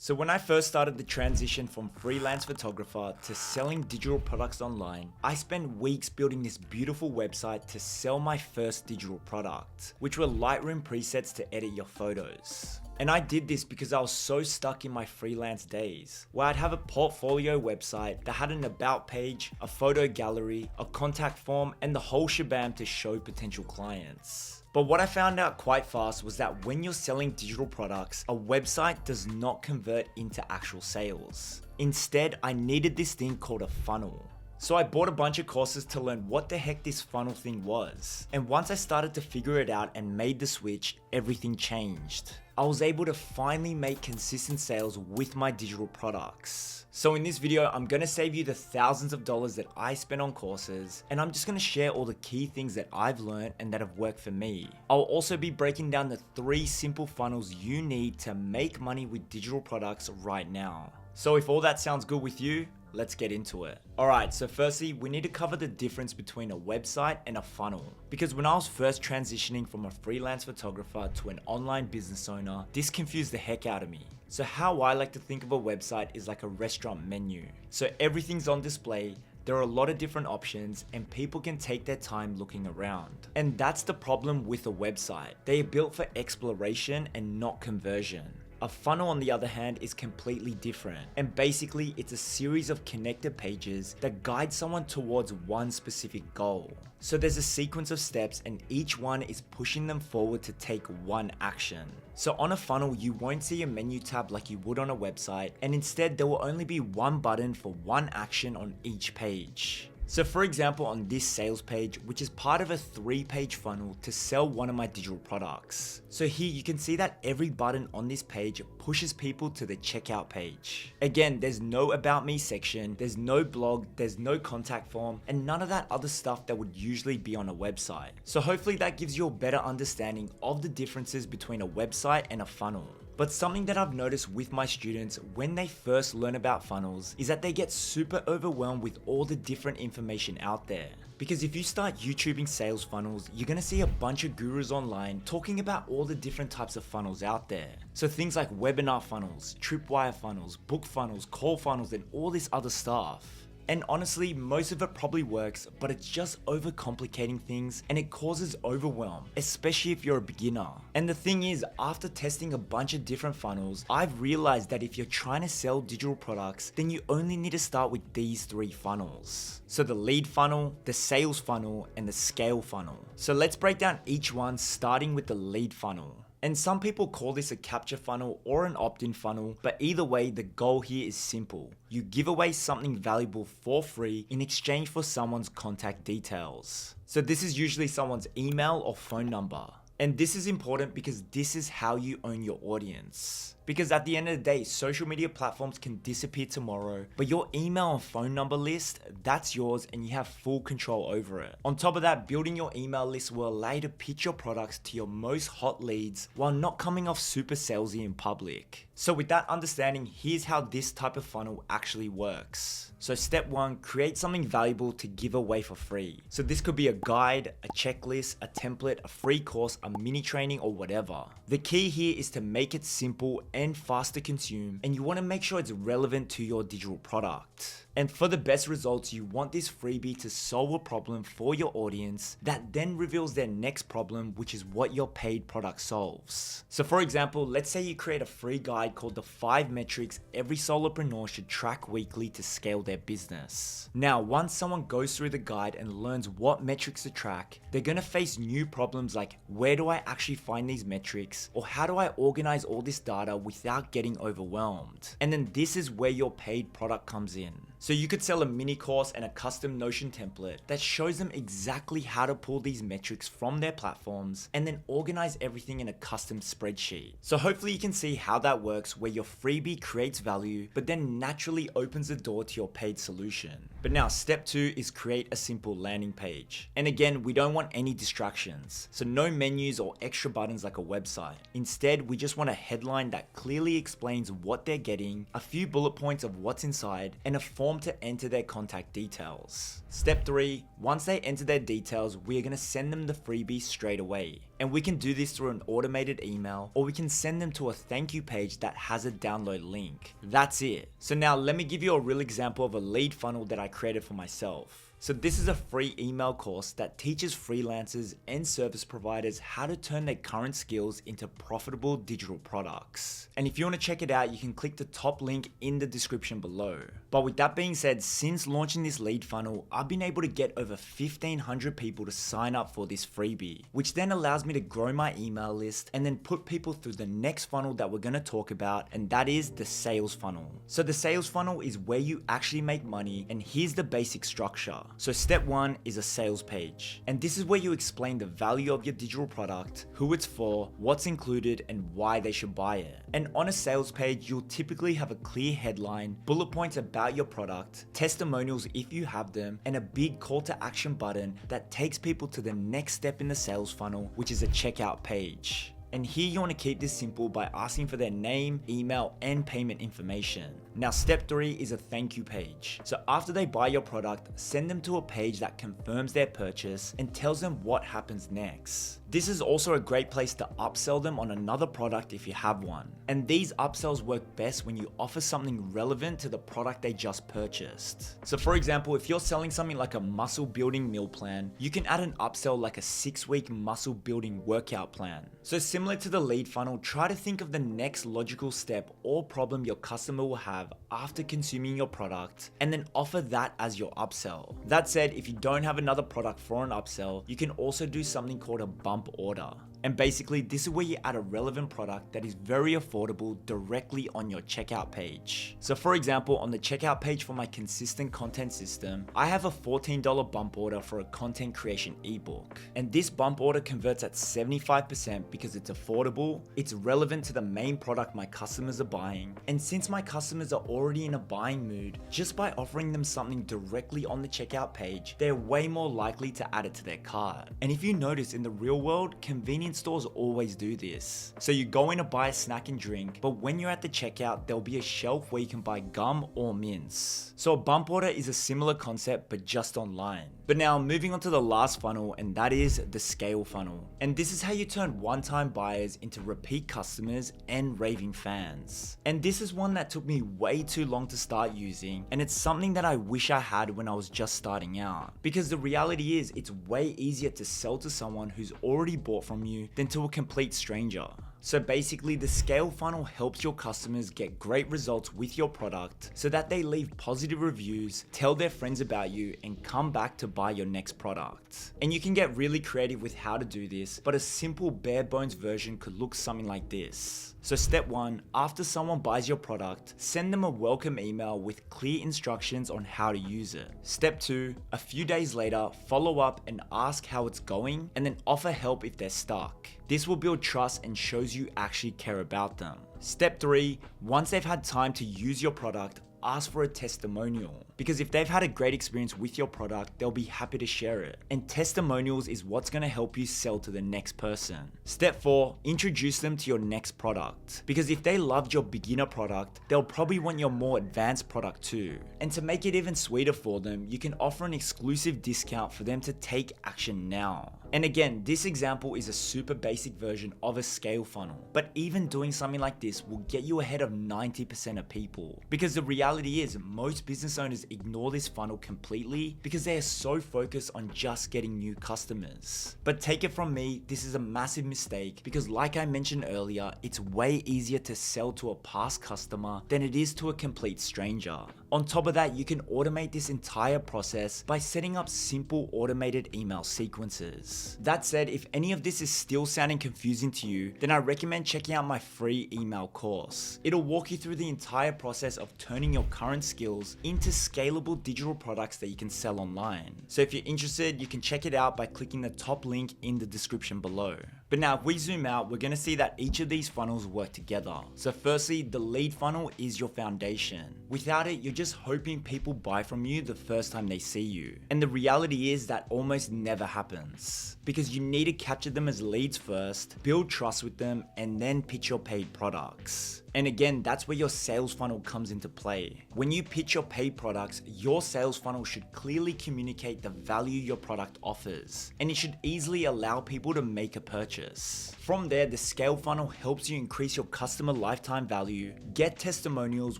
So when I first started the transition from freelance photographer to selling digital products online, I spent weeks building this beautiful website to sell my first digital product, which were Lightroom presets to edit your photos. And I did this because I was so stuck in my freelance days, where I'd have a portfolio website that had an about page, a photo gallery, a contact form, and the whole shebang to show potential clients. But what I found out quite fast was that when you're selling digital products, a website does not convert into actual sales. Instead, I needed this thing called a funnel. So I bought a bunch of courses to learn what the heck this funnel thing was. And once I started to figure it out and made the switch, everything changed. I was able to finally make consistent sales with my digital products. So in this video, I'm gonna save you the thousands of dollars that I spent on courses, and I'm just gonna share all the key things that I've learned and that have worked for me. I'll also be breaking down the 3 simple funnels you need to make money with digital products right now. So if all that sounds good with you, let's get into it. Alright, so firstly, we need to cover the difference between a website and a funnel. Because when I was first transitioning from a freelance photographer to an online business owner, this confused the heck out of me. So how I like to think of a website is like a restaurant menu. So everything's on display, there are a lot of different options, and people can take their time looking around. And that's the problem with a website. They are built for exploration and not conversion. A funnel, on the other hand, is completely different, and basically it's a series of connected pages that guide someone towards one specific goal. So there's a sequence of steps, and each one is pushing them forward to take one action. So on a funnel, you won't see a menu tab like you would on a website, and instead there will only be one button for one action on each page. So for example, on this sales page, which is part of a 3-page funnel to sell one of my digital products. So here you can see that every button on this page pushes people to the checkout page. Again, there's no about me section, there's no blog, there's no contact form, and none of that other stuff that would usually be on a website. So hopefully that gives you a better understanding of the differences between a website and a funnel. But something that I've noticed with my students when they first learn about funnels is that they get super overwhelmed with all the different information out there. Because if you start YouTubing sales funnels, you're gonna see a bunch of gurus online talking about all the different types of funnels out there. So things like webinar funnels, tripwire funnels, book funnels, call funnels, and all this other stuff. And honestly, most of it probably works, but it's just overcomplicating things and it causes overwhelm, especially if you're a beginner. And the thing is, after testing a bunch of different funnels, I've realized that if you're trying to sell digital products, then you only need to start with these 3 funnels. So the lead funnel, the sales funnel, and the scale funnel. So let's break down each one, starting with the lead funnel. And some people call this a capture funnel or an opt-in funnel, but either way, the goal here is simple. You give away something valuable for free in exchange for someone's contact details. So this is usually someone's email or phone number. And this is important because this is how you own your audience. Because at the end of the day, social media platforms can disappear tomorrow, but your email and phone number list, that's yours and you have full control over it. On top of that, building your email list will allow you to pitch your products to your most hot leads while not coming off super salesy in public. So with that understanding, here's how this type of funnel actually works. So step 1, create something valuable to give away for free. So this could be a guide, a checklist, a template, a free course, a mini training, or whatever. The key here is to make it simple and fast to consume, and you want to make sure it's relevant to your digital product. And for the best results, you want this freebie to solve a problem for your audience that then reveals their next problem, which is what your paid product solves. So for example, let's say you create a free guide called the 5 metrics every solopreneur should track weekly to scale their business. Now, once someone goes through the guide and learns what metrics to track, they're gonna face new problems like, where do I actually find these metrics? Or how do I organize all this data without getting overwhelmed? And then this is where your paid product comes in. So you could sell a mini course and a custom Notion template that shows them exactly how to pull these metrics from their platforms and then organize everything in a custom spreadsheet. So hopefully you can see how that works, where your freebie creates value, but then naturally opens the door to your paid solution. But now step 2 is create a simple landing page. And again, we don't want any distractions. So no menus or extra buttons like a website. Instead, we just want a headline that clearly explains what they're getting, a few bullet points of what's inside, and a form to enter their contact details. Step 3, once they enter their details, we are going to send them the freebie straight away. And we can do this through an automated email, or we can send them to a thank you page that has a download link. That's it. So now let me give you a real example of a lead funnel that I created for myself. So this is a free email course that teaches freelancers and service providers how to turn their current skills into profitable digital products. And if you want to check it out, you can click the top link in the description below. But with that being said, since launching this lead funnel, I've been able to get over 1,500 people to sign up for this freebie, which then allows me to grow my email list and then put people through the next funnel that we're going to talk about, and that is the sales funnel. So the sales funnel is where you actually make money, and here's the basic structure. So step 1 is a sales page. And this is where you explain the value of your digital product, who it's for, what's included, and why they should buy it. And on a sales page, you'll typically have a clear headline, bullet points about your product, testimonials if you have them, and a big call to action button that takes people to the next step in the sales funnel, which is a checkout page. And here you want to keep this simple by asking for their name, email, and payment information. Now step 3 is a thank you page. So after they buy your product, send them to a page that confirms their purchase and tells them what happens next. This is also a great place to upsell them on another product if you have one. And these upsells work best when you offer something relevant to the product they just purchased. So for example, if you're selling something like a muscle building meal plan, you can add an upsell like a 6-week muscle building workout plan. So similar to the lead funnel, try to think of the next logical step or problem your customer will have after consuming your product, and then offer that as your upsell. That said, if you don't have another product for an upsell, you can also do something called a bump order. And basically, this is where you add a relevant product that is very affordable directly on your checkout page. So for example, on the checkout page for my consistent content system, I have a $14 bump order for a content creation ebook. And this bump order converts at 75% because it's affordable, it's relevant to the main product my customers are buying, and since my customers are already in a buying mood, just by offering them something directly on the checkout page, they're way more likely to add it to their cart. And if you notice, in the real world, convenience stores always do this. So you go in to buy a snack and drink, but when you're at the checkout, there'll be a shelf where you can buy gum or mints. So a bump order is a similar concept, but just online. But now moving on to the last funnel, and that is the scale funnel. And this is how you turn one-time buyers into repeat customers and raving fans. And this is one that took me way too long to start using, and it's something that I wish I had when I was just starting out. Because the reality is, it's way easier to sell to someone who's already bought from you than to a complete stranger. So basically, the scale funnel helps your customers get great results with your product so that they leave positive reviews, tell their friends about you, and come back to buy your next product. And you can get really creative with how to do this, but a simple bare bones version could look something like this. So step 1, after someone buys your product, send them a welcome email with clear instructions on how to use it. Step 2, a few days later, follow up and ask how it's going, and then offer help if they're stuck. This will build trust and shows you actually care about them. Step 3, once they've had time to use your product, ask for a testimonial. Because if they've had a great experience with your product, they'll be happy to share it. And testimonials is what's going to help you sell to the next person. Step 4, introduce them to your next product. Because if they loved your beginner product, they'll probably want your more advanced product too. And to make it even sweeter for them, you can offer an exclusive discount for them to take action now. And again, this example is a super basic version of a scale funnel, but even doing something like this will get you ahead of 90% of people. Because the reality is, most business owners ignore this funnel completely because they are so focused on just getting new customers. But take it from me, this is a massive mistake because like I mentioned earlier, it's way easier to sell to a past customer than it is to a complete stranger. On top of that, you can automate this entire process by setting up simple automated email sequences. That said, if any of this is still sounding confusing to you, then I recommend checking out my free email course. It'll walk you through the entire process of turning your current skills into scalable digital products that you can sell online. So if you're interested, you can check it out by clicking the top link in the description below. But now if we zoom out, we're going to see that each of these funnels work together. So firstly, the lead funnel is your foundation. Without it, you're just hoping people buy from you the first time they see you. And the reality is that almost never happens. Because you need to capture them as leads first, build trust with them, and then pitch your paid products. And again, that's where your sales funnel comes into play. When you pitch your paid products, your sales funnel should clearly communicate the value your product offers, and it should easily allow people to make a purchase. From there, the scale funnel helps you increase your customer lifetime value, get testimonials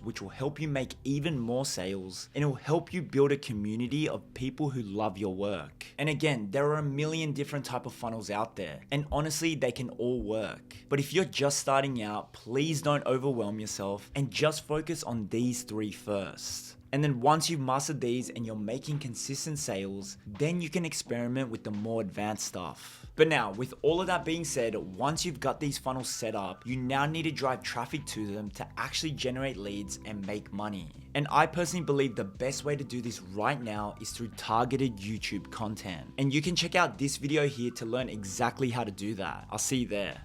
which will help you make even more sales, and it will help you build a community of people who love your work. And again, there are a million different type of funnels out there, and honestly, they can all work. But if you're just starting out, please don't overwhelm yourself and just focus on these 3 first. And then once you've mastered these and you're making consistent sales, then you can experiment with the more advanced stuff. But now, with all of that being said, once you've got these funnels set up, you now need to drive traffic to them to actually generate leads and make money. And I personally believe the best way to do this right now is through targeted YouTube content. And you can check out this video here to learn exactly how to do that. I'll see you there.